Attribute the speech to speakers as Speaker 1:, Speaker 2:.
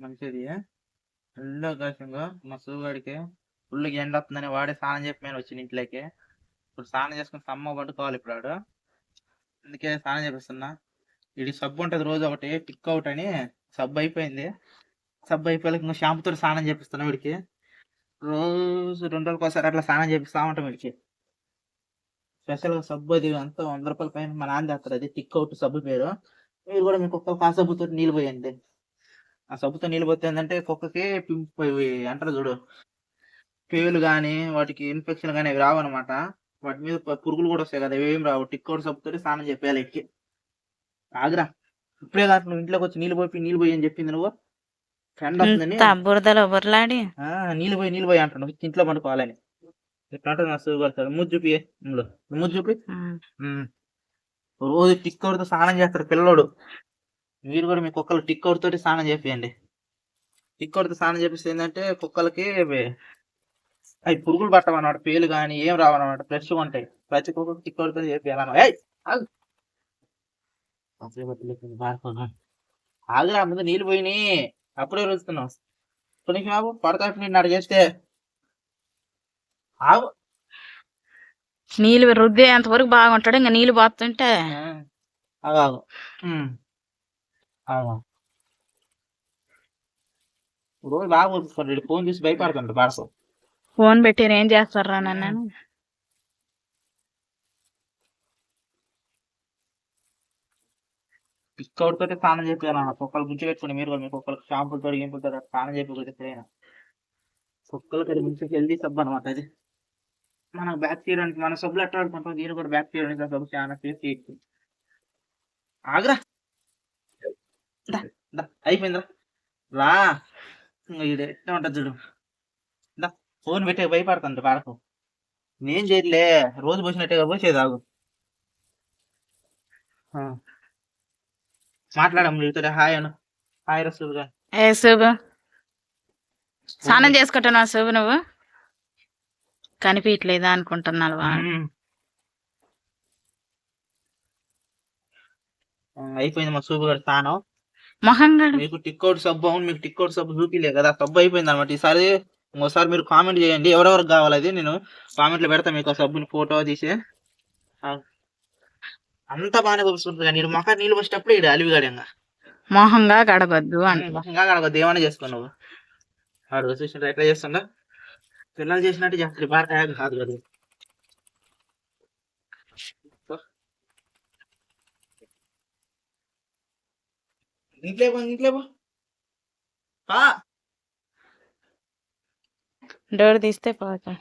Speaker 1: మంచిది. ఫుల్ ఆకాశంగా మా సూగాడికి ఫుల్ ఎండ వస్తుందని వాడే స్నానం చెప్పి నేను వచ్చిన ఇంట్లోకి. ఇప్పుడు స్నానం చేసుకుని సమ్మ పట్టుకోవాలి ఇప్పుడు వాడు. అందుకే స్నానం చేపిస్తున్నా. ఇది సబ్బు ఉంటుంది రోజు ఒకటి టిక్ అవుట్ అని. సబ్బు అయిపోయింది. సబ్బు అయిపోయాక ఇంకా షాంపుతో స్నానం చేపిస్తున్నా వీడికి. రోజు 2 రోజులకు ఒకసారి అట్లా స్నానం చేపిస్తా ఉంటాం వీడికి. స్పెషల్గా సబ్బు అది అంతా 100 రూపాయల పైన మా నాన్న తెస్తారు. అది టిక్ అవుట్ సబ్బు పేరు. మీరు కూడా మీ కుక్కకు ఆ సబ్బుతో నీళ్ళు పోయండి. ఆ సబ్బుతో నీళ్ళు పోతే ఏంటంటే కుక్కకి అంటారు చూడు, పేలు కానీ వాటికి ఇన్ఫెక్షన్ కానీ అవి రావన్నమాట. వాటి మీద పురుగులు కూడా వస్తాయి కదా, ఏం రావు. టిక్ అవుట్ సబ్బుతో స్నానం చెప్పేయాలి ఎక్కి. ఆగ్రా, ఇప్పుడే కాదు నువ్వు ఇంట్లోకి వచ్చి నీళ్ళు పోయి అని చెప్పింది నువ్వు. ఫ్రెండ్ వస్తుందని
Speaker 2: బురదలో బుర్లాడి
Speaker 1: నీళ్ళు పోయి అంటున్నావు ఇంట్లో పండుకోవాలని. ఎట్లా నా కొడతాడు. ముద్దు చూపి, ముద్దు చూపి. రోజు టిక్ అవుట్తో స్నానం చేస్తారు పిల్లోడు. మీరు కూడా మీ కుక్కలు టిక్ అవుట్ తోటి స్నానం చేపియండి. టిక్ అవుట్తో స్నానం చేపిస్తే ఏంటంటే కుక్కలకి అవి పురుగులు పట్టమన్నమాట. పేలు కానీ ఏం రావన్నమాట, ఫ్రెష్గా ఉంటాయి. ప్రతి కుక్కకు టిక్ అవుట్తో చేపియాలన్నమాట. ఆగురా, ముందు నీళ్ళు పోయినాయి, అప్పుడే రుస్తున్నావు. కొన్ని బాబు పడతాయి నిన్ను అడిగేస్తే. ఆగు,
Speaker 2: నీళ్ళు రుద్దే అంతవరకు బాగుంటాడు. ఇంకా నీళ్ళు పోతుంటే
Speaker 1: ఆగు. రోజు బాగా పోతుంది. ఫోన్ చూసి భయపడుతుంటాడు బాడసు.
Speaker 2: ఫోన్ పెట్టి ఏం చేస్తారా నన్ను?
Speaker 1: టిక్ అవుట్ తోటి స్నానం చేయాలన్న కుక్కలు గుంచి పెట్టుకుని. మీరు కూడా మీ కుక్కలకు షాంపులు తోడి గింపులతో స్నానం చేయకపోతే కుక్కలకి అది మంచి హెల్దీ సబ్బు అనమాట. అది మనకు బ్యాక్టీరియా, మన సబ్బులు ఎట్లా ఆడుకుంటాం, దీని కూడా బ్యాక్టీరియా సబ్బు చాలా చేసి. ఆగ్రా, అయిపోయిందిరా, రా. ఇది ఎట్లా ఉంటుంది చూడు. ఫోన్ పెట్టే భయపడుతుంది పాడకు. నేను చేయలే, రోజు పోసినట్టుగా పోసేది. ఆగు, మాట్లాడము ఇతడే. హాయ్ అను. హాయ్ రసూలుగా.
Speaker 2: ఏ శుభు, స్నానం చేసుకుంటున్నావు శుభు? నువ్వు కనిపించలేదా అనుకుంటున్నావు?
Speaker 1: అయిపోయింది మా సూపు గారు స్నానం.
Speaker 2: మొహంగా
Speaker 1: మీకు టిక్ అవుట్ సబ్బు, అవును మీకు టిక్ అవుట్ సబ్బు చూపిలే కదా, సబ్బు అయిపోయింది అనమాట. ఈసారి ఇంకోసారి మీరు కామెంట్ చేయండి ఎవరెవరికి కావాలి. అది నేను కామెంట్లో పెడతా మీకు. ఆ సబ్బుని ఫోటో తీసి. అంతా బాగానే చూపిస్తుంది కానీ నీళ్ళు మొక్క నీళ్ళు వచ్చేటప్పుడు ఇక్కడ అలివిగాడంగా
Speaker 2: మొహంగా గడగద్దు అంటే
Speaker 1: మొహంగా కడగద్దు. ఏమైనా చేసుకో నువ్వు. వాడు చూసిన ఎట్లా చేస్తుండ, పిల్లలు చేసినట్టు చేస్తుంది. బాగా కాదు కదా. ఇంట్లో
Speaker 2: డోర్ తీస్తే పోతా.